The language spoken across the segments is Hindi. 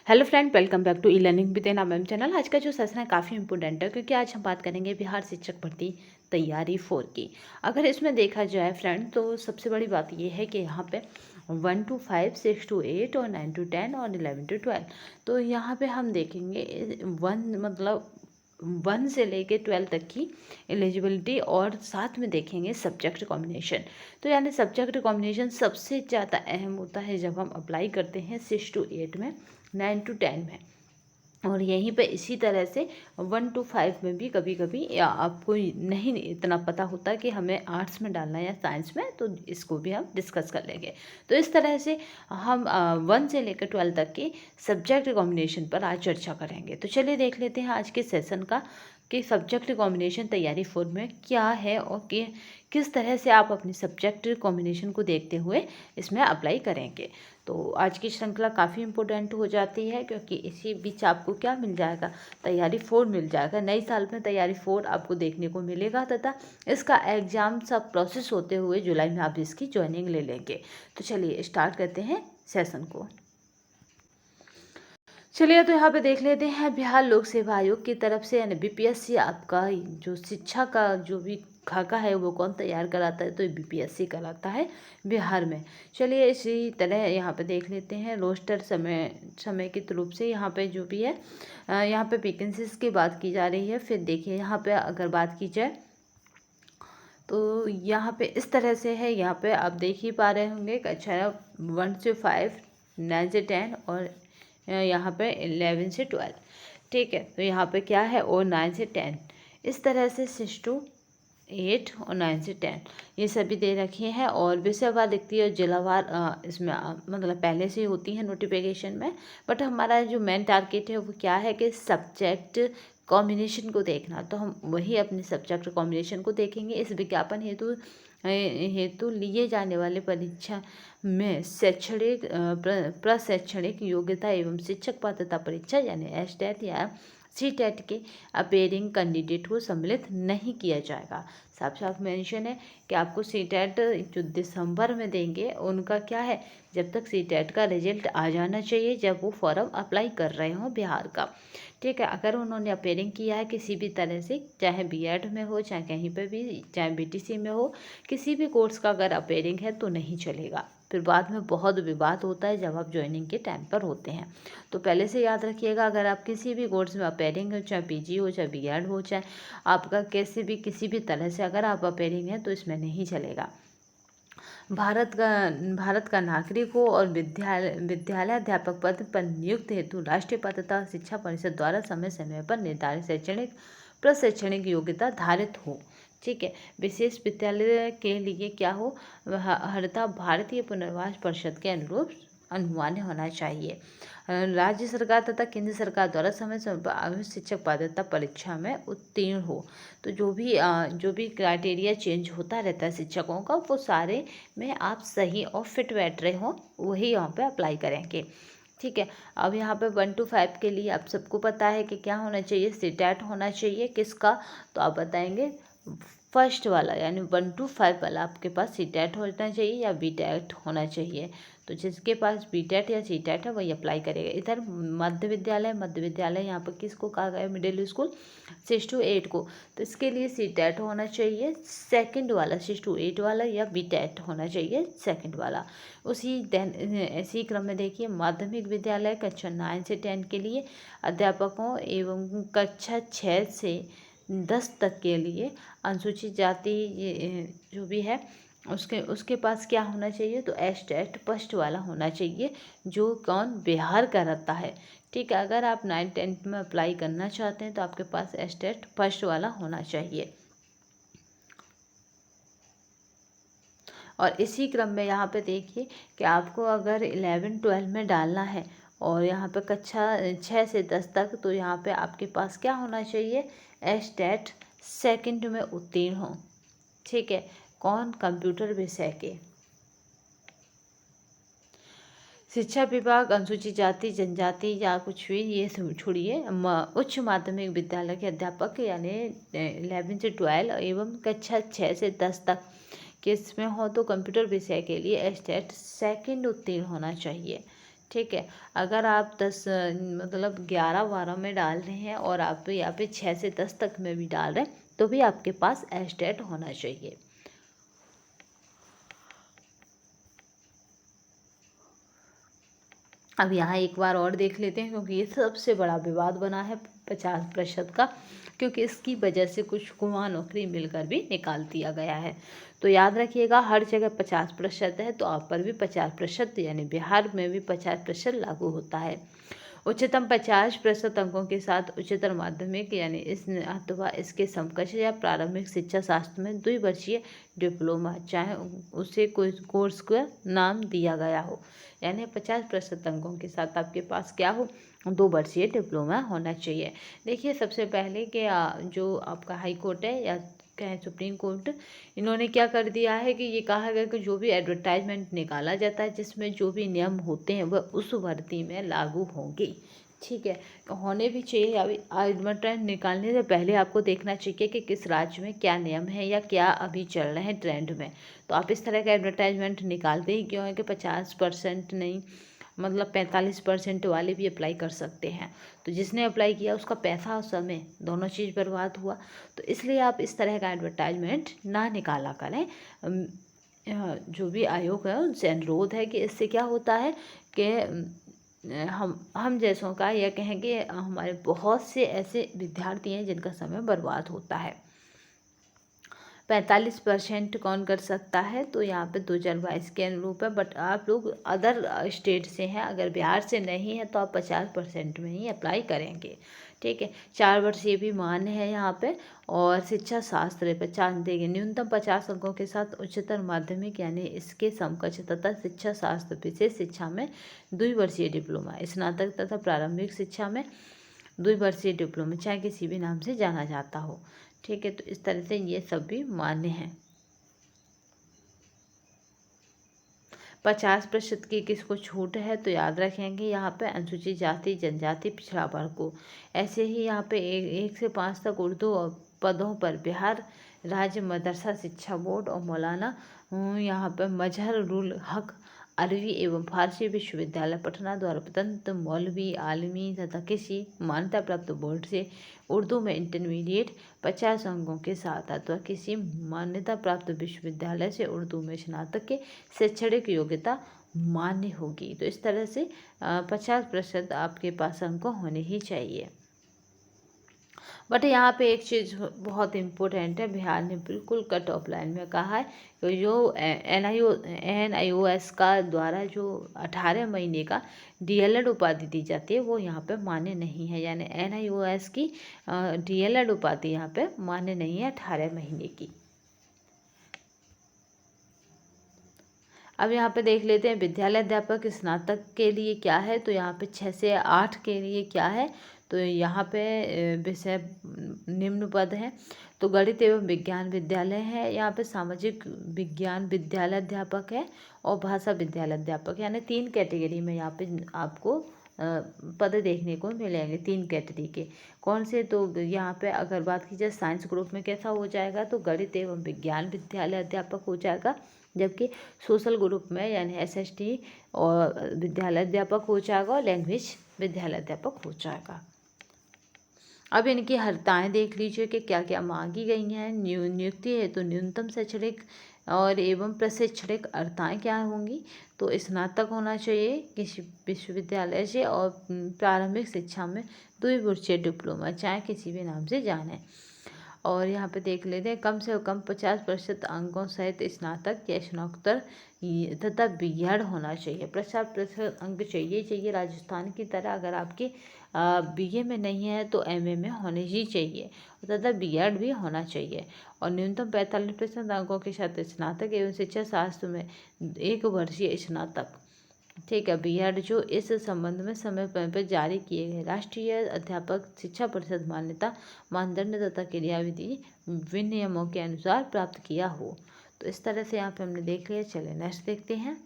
Hello friend, welcome back to E learning with N ma'am channel. आज का जो सेशन है काफ़ी इंपॉर्टेंट है क्योंकि आज हम बात करेंगे बिहार शिक्षक भर्ती तैयारी 4 की। अगर इसमें देखा जाए फ्रेंड तो सबसे बड़ी बात ये है कि यहाँ पे 1 to 5, 6 to 8 और 9 to 10 और 11 to 12। तो यहाँ पे हम देखेंगे 1 से लेके 12 तक की एलिजिबिलिटी और साथ में देखेंगे सब्जेक्ट कॉम्बिनेशन। तो यानी सब्जेक्ट कॉम्बिनेशन सबसे ज़्यादा अहम होता है जब हम अप्लाई करते हैं 6 to 8 में, 9 to 10 में। और यहीं पे इसी तरह से 1 to 5 में भी कभी कभी या आपको नहीं इतना पता होता कि हमें आर्ट्स में डालना है या साइंस में, तो इसको भी हम डिस्कस कर लेंगे। तो इस तरह से हम 1 से लेकर 12 तक की सब्जेक्ट कॉम्बिनेशन पर आज चर्चा करेंगे। तो चलिए देख लेते हैं आज के सेशन का कि सब्जेक्ट कॉम्बिनेशन तैयारी 4 में क्या है और किस तरह से आप अपनी सब्जेक्ट कॉम्बिनेशन को देखते हुए इसमें अप्लाई करेंगे। तो आज की श्रृंखला काफ़ी इंपॉर्टेंट हो जाती है क्योंकि इसी बीच आपको क्या मिल जाएगा, तैयारी 4 मिल जाएगा। नए साल में तैयारी 4 आपको देखने को मिलेगा तथा इसका एग्ज़ाम सब प्रोसेस होते हुए जुलाई में आप इसकी ज्वाइनिंग ले लेंगे। तो चलिए स्टार्ट करते हैं सेशन को। चलिए तो यहाँ पे देख लेते हैं बिहार लोक सेवा आयोग की तरफ से यानी बीपीएससी आपका जो शिक्षा का जो भी खाका है वो कौन तैयार कराता है, तो बीपीएससी कराता है बिहार में। चलिए इसी तरह यहाँ पे देख लेते हैं रोस्टर समेकित रूप से यहाँ पे जो भी है यहाँ पे वैकेंसीज की बात की जा रही है। फिर देखिए यहाँ पे अगर बात की जाए तो यहाँ पे इस तरह से है। यहाँ पे आप देख ही पा रहे होंगे कि अच्छा 1 से 5, 9 से 10 और यहाँ पे 11 से 12। ठीक है, तो यहाँ पे क्या है और 9 से 10 इस तरह से 6 to 8 और 9 से 10 ये सभी दे रखे हैं। और विषयवार दिखती है जिलावार इसमें मतलब पहले से ही होती है नोटिफिकेशन में। बट हमारा जो मेन टारगेट है वो क्या है कि सब्जेक्ट कॉम्बिनेशन को देखना, तो हम वही अपने सब्जेक्ट कॉम्बिनेशन को देखेंगे। इस विज्ञापन हेतु लिए जाने वाले परीक्षा में शैक्षणिक प्रशैक्षणिक योग्यता एवं शिक्षक पात्रता परीक्षा यानी एसटेट या सीटेट के अपेयरिंग कैंडिडेट को सम्मिलित नहीं किया जाएगा। साफ साफ मेंशन है कि आपको सीटेट जो दिसंबर में देंगे उनका क्या है, जब तक सीटेट का रिजल्ट आ जाना चाहिए जब वो फॉर्म अप्लाई कर रहे हों बिहार का। ठीक है, अगर उन्होंने अपेयरिंग किया है किसी भी तरह से, चाहे बीएड में हो चाहे कहीं पर भी, चाहे बीटीसी में हो, किसी भी कोर्स का अगर अपेयरिंग है तो नहीं चलेगा। फिर बाद में बहुत विवाद होता है जब आप ज्वाइनिंग के टाइम पर होते हैं। तो पहले से याद रखिएगा, अगर आप किसी भी कोर्स में अपेयरिंग हो, चाहे पीजी हो चाहे बीएड हो, चाहे आपका किसी भी तरह से अगर आप अपेयरिंग है तो इसमें नहीं चलेगा। भारत का नागरिक हो और विद्यालय अध्यापक पद पर नियुक्त हेतु राष्ट्रीय पात्रता शिक्षा परिषद द्वारा समय समय पर निर्धारित शैक्षणिक प्रशैक्षणिक योग्यता धारित हो। ठीक है, विशेष विद्यालय के लिए क्या हो, हरता भारतीय पुनर्वास परिषद के अनुरूप अनुमान्य होना चाहिए। राज्य सरकार तथा केंद्र सरकार द्वारा समय समय पर आयोजित शिक्षक पात्रता परीक्षा में उत्तीर्ण हो। तो जो भी क्राइटेरिया चेंज होता रहता है शिक्षकों का, वो सारे में आप सही और फिट बैठ रहे हो वही यहाँ पे अप्लाई करेंगे। ठीक है, अब यहाँ पे 1 to 5 के लिए आप सबको पता है कि क्या होना चाहिए, सीटेट होना चाहिए किसका, तो आप बताएंगे फर्स्ट वाला यानी 1 to 5 वाला आपके पास सीटेट होना चाहिए या बीटेट होना चाहिए। तो जिसके पास बीटेट या सीटेट है वही अप्लाई करेगा। इधर मध्य विद्यालय यहाँ पर किसको कहा गया, मिडिल स्कूल 6 to 8 को, तो इसके लिए सीटेट होना चाहिए सेकंड वाला, 6 to 8 वाला, या बीटेट होना चाहिए सेकंड वाला। इसी क्रम में देखिए माध्यमिक विद्यालय कक्षा 9 से 10 के लिए अध्यापकों एवं कक्षा 6 से 10 तक के लिए अनुसूचित जाति जो भी है उसके पास क्या होना चाहिए, तो एस्टेट फर्स्ट वाला होना चाहिए जो कौन बिहार का रहता है। ठीक है, अगर आप 9 10 में अप्लाई करना चाहते हैं तो आपके पास एस्टेट फर्स्ट वाला होना चाहिए। और इसी क्रम में यहाँ पे देखिए कि आपको अगर 11 12 में डालना है और यहाँ पे कक्षा 6 से 10 तक, तो यहाँ पे आपके पास क्या होना चाहिए, एस्टेट सेकंड में उत्तीर्ण हो। ठीक है, कौन, कंप्यूटर विषय के। शिक्षा विभाग अनुसूचित जाति जनजाति या कुछ भी ये छोड़िए, उच्च माध्यमिक विद्यालय के अध्यापक यानी 11 से 12 एवं कक्षा 6 से 10 तक किस में हो, तो कंप्यूटर विषय के लिए एस्टेट सेकंड उत्तीर्ण होना चाहिए। ठीक है। अगर आप 10 मतलब 11-12 में डाल रहे हैं और आप यहाँ पे 6 से 10 तक में भी डाल रहे हैं तो भी आपके पास एस्टेट होना चाहिए। अब यहाँ एक बार और देख लेते हैं, क्योंकि ये सबसे बड़ा विवाद बना है 50% का, क्योंकि इसकी वजह से कुछ को वहाँ नौकरी मिलकर भी निकाल दिया गया है। तो याद रखिएगा, हर जगह 50% है तो आप पर भी 50%, यानी बिहार में भी 50% लागू होता है। उच्चतम 50% अंकों के साथ उच्चतर माध्यमिक यानी इस अथवा इसके समकक्ष या प्रारंभिक शिक्षा शास्त्र में द्विवर्षीय डिप्लोमा, चाहे उसे कोई कोर्स का नाम दिया गया हो, यानी 50% अंकों के साथ आपके पास क्या हो, 2 वर्षीय डिप्लोमा होना चाहिए। देखिए, सबसे पहले कि जो आपका हाई कोर्ट है या कहें सुप्रीम कोर्ट, इन्होंने क्या कर दिया है कि ये कहा गया कि जो भी एडवर्टाइजमेंट निकाला जाता है जिसमें जो भी नियम होते हैं वह उस भर्ती में लागू होंगे। ठीक है, होने भी चाहिए। अभी एडवर्टाइज निकालने से पहले आपको देखना चाहिए कि किस राज्य में क्या नियम है या क्या अभी चल रहे हैं ट्रेंड में। तो आप इस तरह का एडवर्टाइजमेंट निकालते ही क्यों है कि 50% नहीं, मतलब 45% वाले भी अप्लाई कर सकते हैं। तो जिसने अप्लाई किया उसका पैसा और समय दोनों चीज़ बर्बाद हुआ। तो इसलिए आप इस तरह का एडवर्टाइजमेंट ना निकाला करें। जो भी आयोग है उनसे अनुरोध है कि इससे क्या होता है कि हम जैसों का, या कहें कि हमारे बहुत से ऐसे विद्यार्थी हैं जिनका समय बर्बाद होता है। 45% कौन कर सकता है, तो यहाँ पे 2022 के अनुरूप है। बट आप लोग अदर स्टेट से हैं, अगर बिहार से नहीं है तो आप 50% में ही अप्लाई करेंगे। ठीक है, 4 वर्ष ये भी मान्य है यहाँ पे। और शिक्षा शास्त्र 50 देंगे, न्यूनतम 50 अंकों के साथ उच्चतर माध्यमिक यानी इसके समकक्ष तथा शिक्षा शास्त्र विशेष शिक्षा में द्विवर्षीय डिप्लोमा, स्नातक तथा प्रारंभिक शिक्षा में द्विवर्षीय डिप्लोमा, चाहे किसी भी नाम से जाना जाता हो। ठीक है, तो इस तरह से ये सब भी मान्य हैं। 50% की किसको छूट है, तो याद रखेंगे यहाँ पे अनुसूचित जाति जनजाति पिछड़ा वर्ग को। ऐसे ही यहाँ पे 1 से 5 तक उर्दू पदों पर बिहार राज्य मदरसा शिक्षा बोर्ड और मौलाना यहाँ पर मजहर रुल हक अरबी एवं फारसी विश्वविद्यालय पटना द्वारा प्रदत्त मौलवी आलमी तथा किसी मान्यता प्राप्त बोर्ड से उर्दू में इंटरमीडिएट 50 अंकों के साथ अथवा किसी मान्यता प्राप्त विश्वविद्यालय से उर्दू में स्नातक के शैक्षणिक योग्यता मान्य होगी। तो इस तरह से 50% आपके पास अंक होने ही चाहिए। बट यहाँ पे एक चीज़ बहुत इम्पोर्टेंट है, बिहार ने बिल्कुल कट ऑफ लाइन में कहा है कि जो NIOS का द्वारा जो 18 महीने का DLED उपाधि दी जाती है वो यहाँ पे मान्य नहीं है, यानी NIOS की DLED उपाधि यहाँ पे मान्य नहीं है 18 महीने की। अब यहाँ पे देख लेते हैं विद्यालय अध्यापक स्नातक के लिए क्या है, तो यहाँ पे 6 से 8 के लिए क्या है, तो यहाँ पे विषय निम्न पद है। तो गणित एवं विज्ञान विद्यालय है, यहाँ पे सामाजिक विज्ञान विद्यालय अध्यापक है और भाषा विद्यालय अध्यापक, यानी 3 कैटेगरी में यहाँ पे आपको पद देखने को मिलेंगे, 3 कैटेगरी के। कौन से, तो यहाँ पे अगर बात की जाए साइंस ग्रुप में कैसा हो जाएगा, तो गणित एवं विज्ञान विद्यालय अध्यापक हो जाएगा, जबकि सोशल ग्रुप में यानी SST और विद्यालय अध्यापक हो जाएगा और लैंग्वेज विद्यालय अध्यापक हो जाएगा। अब इनकी हर्ताएँ देख लीजिए कि क्या क्या मांगी गई हैं। नियुक्ति है तो न्यूनतम शैक्षणिक और एवं प्रशिक्षणिक अर्हताएँ क्या होंगी, तो स्नातक होना चाहिए किसी विश्वविद्यालय से और प्रारंभिक शिक्षा में द्विवर्षीय डिप्लोमा, चाहे किसी भी नाम से जाने। और यहाँ पे देख लेते हैं कम से कम 50% अंकों सहित स्नातक या स्नातकोत्तर तथा BEd होना चाहिए। 50% अंक चाहिए। राजस्थान की तरह अगर आपके BA में नहीं है तो MA में होने ही चाहिए तथा BEd भी होना चाहिए। और न्यूनतम 45% अंकों के साथ स्नातक एवं शिक्षा शास्त्र में 1 वर्षीय स्नातक। ठीक है, BEd जो इस संबंध में समय पर जारी किए गए राष्ट्रीय अध्यापक शिक्षा परिषद मान्यता मानदंड तथा क्रियाविधि विनियमों के अनुसार प्राप्त किया हो। तो इस तरह से यहाँ पे हमने देख लिया। चलिए नेक्स्ट देखते हैं।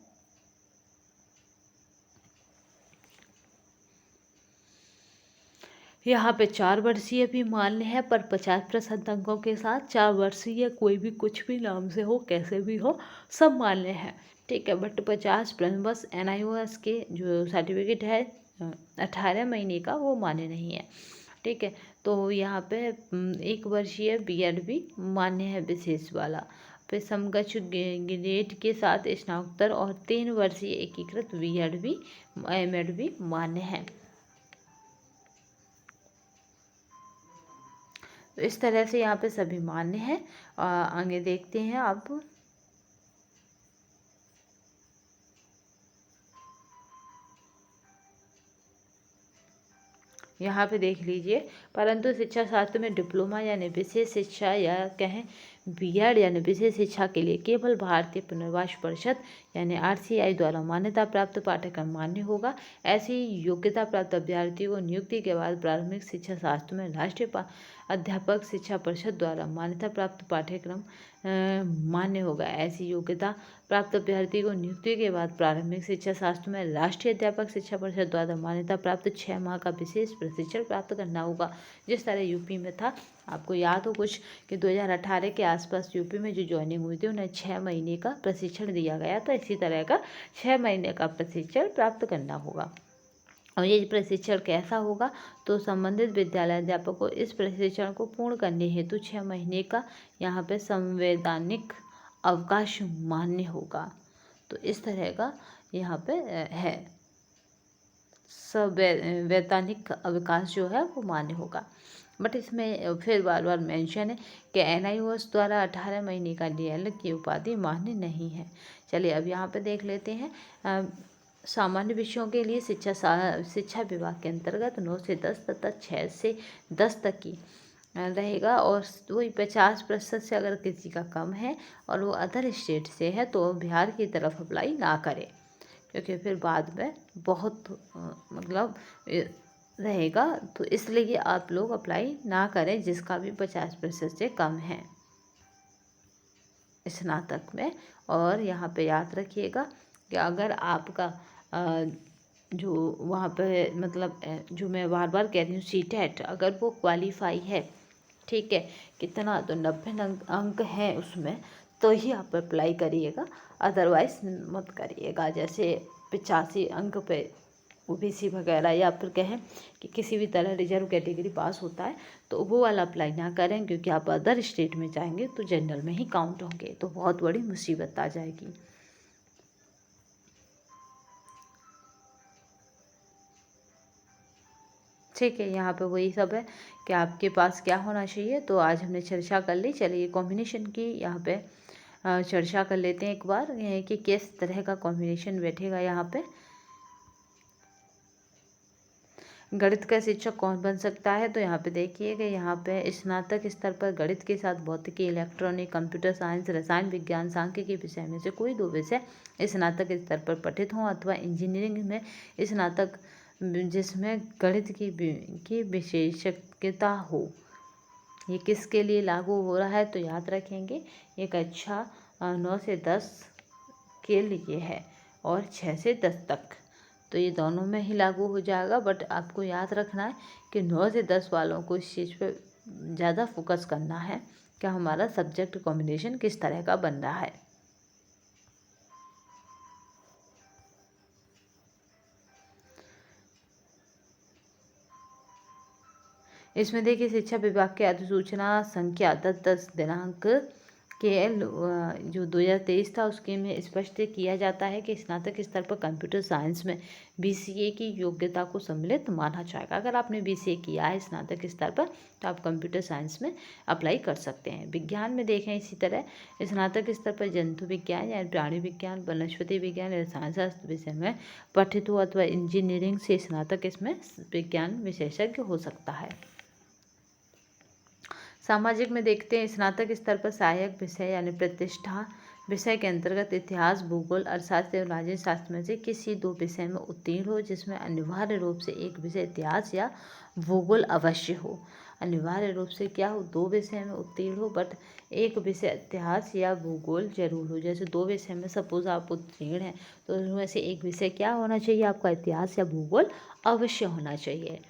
यहाँ पे 4 वर्षीय भी मान्य है, पर 50% अंकों के साथ। 4 वर्षीय कोई भी कुछ भी नाम से हो, कैसे भी हो, सब मान्य है, ठीक है। बट 50 प्लस बस NIOS के जो सर्टिफिकेट है 18 महीने का, वो मान्य नहीं है, ठीक है। तो यहाँ पे 1 वर्षीय BEd भी मान्य है, विशेष वाला। फिर समकक्ष ग्रेड के साथ स्नातकोत्तर और 3 वर्षीय एकीकृत BEd भी MEd भी मान्य है। तो इस तरह से यहाँ पे सभी मान्य हैं। आगे देखते हैं अब। यहाँ पे देख लीजिए, परंतु शिक्षा शास्त्र में डिप्लोमा यानी विशेष शिक्षा या कहें BEd यानी विशेष शिक्षा के लिए केवल भारतीय पुनर्वास परिषद यानी RCI द्वारा मान्यता प्राप्त पाठ्यक्रम मान्य होगा। ऐसी योग्यता प्राप्त अभ्यर्थियों को नियुक्ति के बाद प्राथमिक शिक्षा शास्त्र में राष्ट्रीय अध्यापक शिक्षा परिषद द्वारा मान्यता प्राप्त पाठ्यक्रम मान्य होगा। ऐसी योग्यता प्राप्त अभ्यर्थी को नियुक्ति के बाद प्रारंभिक शिक्षा शास्त्र में राष्ट्रीय अध्यापक शिक्षा परिषद द्वारा मान्यता प्राप्त 6 माह का विशेष प्रशिक्षण प्राप्त करना होगा। जिस तरह यूपी में था, आपको याद हो कुछ कि 2018 के आसपास यूपी में जो ज्वाइनिंग हुई थी उन्हें 6 महीने का प्रशिक्षण दिया गया था। इसी तरह का 6 महीने का प्रशिक्षण प्राप्त करना होगा। और ये प्रशिक्षण कैसा होगा, तो संबंधित विद्यालय अध्यापक को इस प्रशिक्षण को पूर्ण करने हेतु 6 महीने का यहाँ पे संवैधानिक अवकाश मान्य होगा। तो इस तरह का यहाँ पे है, संवैधानिक अवकाश जो है वो मान्य होगा। बट इसमें फिर बार बार मेंशन है कि NIOS द्वारा 18 महीने का DL की उपाधि मान्य नहीं है। चलिए अब यहाँ पे देख लेते हैं। सामान्य विषयों के लिए शिक्षा विभाग के अंतर्गत 9 से 10 तथा 6 से 10 तक की रहेगा। और वही 50% से अगर किसी का कम है और वो अदर स्टेट से है तो बिहार की तरफ अप्लाई ना करे, क्योंकि फिर बाद में बहुत मतलब रहेगा। तो इसलिए आप लोग अप्लाई ना करें जिसका भी 50% से कम है स्नातक में। और यहाँ पे याद रखिएगा कि अगर आपका जो वहाँ पे मतलब जो मैं बार बार कह रही हूँ CTET, अगर वो क्वालिफाई है, ठीक है, कितना तो 90 अंक हैं उसमें, तो ही आप अप्लाई करिएगा, अदरवाइज मत करिएगा। जैसे 85 अंक पे OBC वगैरह, या फिर कहें कि किसी भी तरह रिजर्व कैटेगरी पास होता है तो वो वाला अप्लाई ना करें, क्योंकि आप अदर स्टेट में जाएंगे तो जनरल में ही काउंट होंगे, तो बहुत बड़ी मुसीबत आ जाएगी। ठीक है, यहाँ पे वही सब है कि आपके पास क्या होना चाहिए। तो आज हमने चर्चा कर ली। चलिए कॉम्बिनेशन की यहाँ पे चर्चा कर लेते हैं एक बार, कि किस तरह का कॉम्बिनेशन बैठेगा। यहाँ पे गणित का शिक्षक कौन बन सकता है, तो यहाँ पे देखिएगा, यहाँ पे स्नातक स्तर पर गणित के साथ भौतिकी, इलेक्ट्रॉनिक, कंप्यूटर साइंस, रसायन विज्ञान, सांख्यिकी विषय में से कोई 2 विषय स्नातक स्तर पर पठित हों, अथवा इंजीनियरिंग में स्नातक जिसमें गणित की विशेषज्ञता हो। ये किसके लिए लागू हो रहा है, तो याद रखेंगे ये कक्षा 9 से 10 के लिए है और 6 से 10 तक, तो ये दोनों में ही लागू हो जाएगा। बट आपको याद रखना है कि 9 से 10 वालों को इस चीज़ पे ज़्यादा फोकस करना है कि हमारा सब्जेक्ट कॉम्बिनेशन किस तरह का बन रहा है। इसमें देखिए, शिक्षा विभाग की अधिसूचना संख्या 10/10 दिनांक के जो 2023 था उसके में स्पष्ट किया जाता है कि स्नातक स्तर पर कंप्यूटर साइंस में BCA की योग्यता को सम्मिलित माना जाएगा। अगर आपने BCA किया है स्नातक स्तर पर तो आप कंप्यूटर साइंस में अप्लाई कर सकते हैं। विज्ञान में देखें इसी तरह, स्नातक स्तर पर जंतु विज्ञान या प्राणी विज्ञान, वनस्पति विज्ञान, रसायन शास्त्र विषय में पठित हो, अथवा इंजीनियरिंग से स्नातक इसमें विज्ञान विशेषज्ञ हो सकता है। सामाजिक में देखते हैं, स्नातक स्तर पर सहायक विषय यानी प्रतिष्ठा विषय के अंतर्गत इतिहास, भूगोल, अर्थशास्त्र एवं राजनीति शास्त्र में से किसी 2 विषय में उत्तीर्ण हो, जिसमें अनिवार्य रूप से एक विषय इतिहास या भूगोल अवश्य हो। अनिवार्य रूप से क्या हो, 2 विषय में उत्तीर्ण हो, बट एक विषय इतिहास या भूगोल जरूर हो। जैसे 2 विषय में सपोज आप उत्तीर्ण हैं तो उनमें से एक विषय क्या होना चाहिए, आपका इतिहास या भूगोल अवश्य होना चाहिए।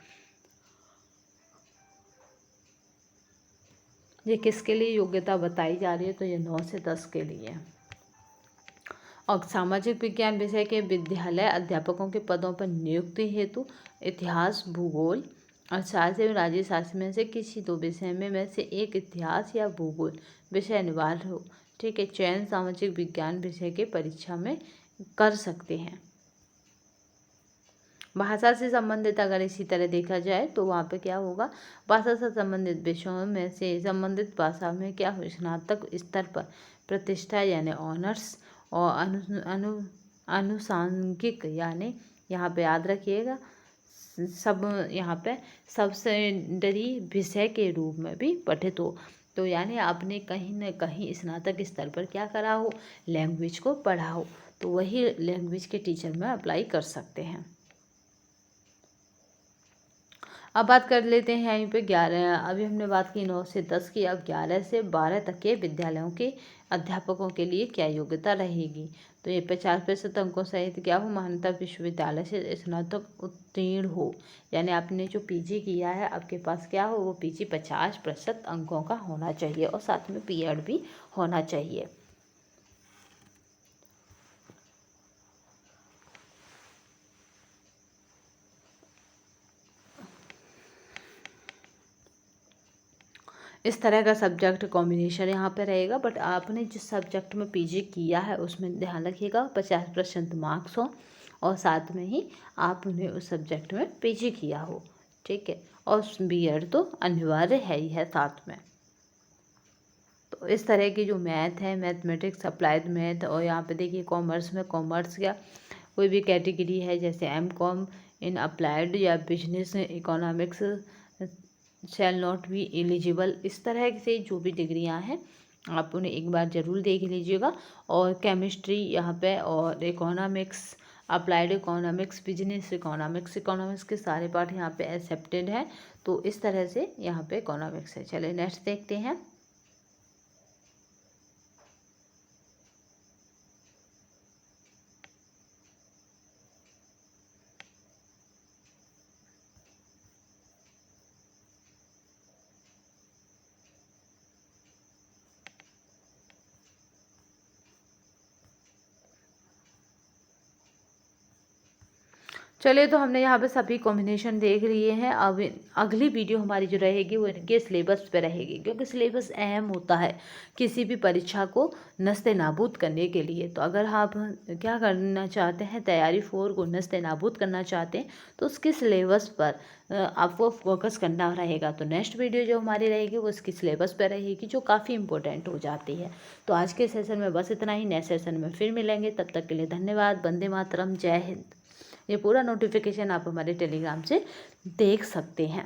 ये किसके लिए योग्यता बताई जा रही है, तो ये 9 से 10 के लिए। और सामाजिक विज्ञान विषय के विद्यालय अध्यापकों के पदों पर नियुक्ति हेतु इतिहास, भूगोल और शास्त्र एवं राज्य शास्त्र में से किसी 2 विषय में से एक इतिहास या भूगोल विषय अनिवार्य हो। ठीक है, चयन सामाजिक विज्ञान विषय के परीक्षा में कर सकते हैं। भाषा से संबंधित अगर इसी तरह देखा जाए तो वहाँ पे क्या होगा, भाषा से संबंधित विषयों में से संबंधित भाषा में क्या हो, स्नातक स्तर पर प्रतिष्ठा यानी ऑनर्स और अनुसांगिक यानी यहाँ पे याद रखिएगा सब यहाँ पे सबसेंडरी विषय के रूप में भी पठित हो। तो यानी आपने कहीं न कहीं स्नातक स्तर पर क्या करा हो, लैंग्वेज को पढ़ा हो, तो वही लैंग्वेज के टीचर में अप्लाई कर सकते हैं। अब बात कर लेते हैं यहीं पे 11, अभी हमने बात की 9 से 10 की, अब 11 से 12 तक के विद्यालयों के अध्यापकों के लिए क्या योग्यता रहेगी। तो ये 50% अंकों सहित क्या हो, मान्यता विश्वविद्यालय से स्नातक उत्तीर्ण हो, यानी आपने जो पीजी किया है आपके पास क्या हो, वो पीजी 50% अंकों का होना चाहिए और साथ में बीएड भी होना चाहिए। इस तरह का सब्जेक्ट कॉम्बिनेशन यहाँ पे रहेगा, बट आपने जिस सब्जेक्ट में पीजी किया है उसमें ध्यान रखिएगा 50% मार्क्स हो और साथ में ही आपने उस सब्जेक्ट में पीजी किया हो। ठीक है, और बीएड तो अनिवार्य है ही है साथ में। तो इस तरह की जो मैथ है, मैथमेटिक्स, अप्लाइड मैथ, और यहाँ पे देखिए कॉमर्स में कॉमर्स या कोई भी कैटेगरी है जैसे एमकॉम इन अप्लाइड या business economics shall not be eligible, इस तरह से जो भी डिग्रियां हैं आप उन्हें एक बार ज़रूर देख लीजिएगा। और केमिस्ट्री यहाँ पे और economics, applied economics, business economics, economics के सारे पार्ट यहाँ पे एक्सेप्टेड हैं। तो इस तरह से यहाँ पे इकोनॉमिक्स है। चलिए नेक्स्ट देखते हैं। चलिए, तो हमने यहाँ पे सभी कॉम्बिनेशन देख लिए हैं। अब अगली वीडियो हमारी जो रहेगी वो इनके सिलेबस पे रहेगी, क्योंकि सिलेबस अहम होता है किसी भी परीक्षा को नस्ते नाबूद करने के लिए। तो अगर आप क्या करना चाहते हैं, तैयारी 4 को नस्ते नाबूद करना चाहते हैं, तो उसके सिलेबस पर आपको फोकस करना रहेगा। तो नेक्स्ट वीडियो जो हमारी रहेगी वो उसकी सिलेबस पर रहेगी, जो काफ़ी इंपॉर्टेंट हो जाती है। तो आज के सेशन में बस इतना ही, नेक्स्ट सेशन में फिर मिलेंगे। तब तक के लिए धन्यवाद। वंदे मातरम, जय हिंद। ये पूरा नोटिफिकेशन आप हमारे टेलीग्राम से देख सकते हैं।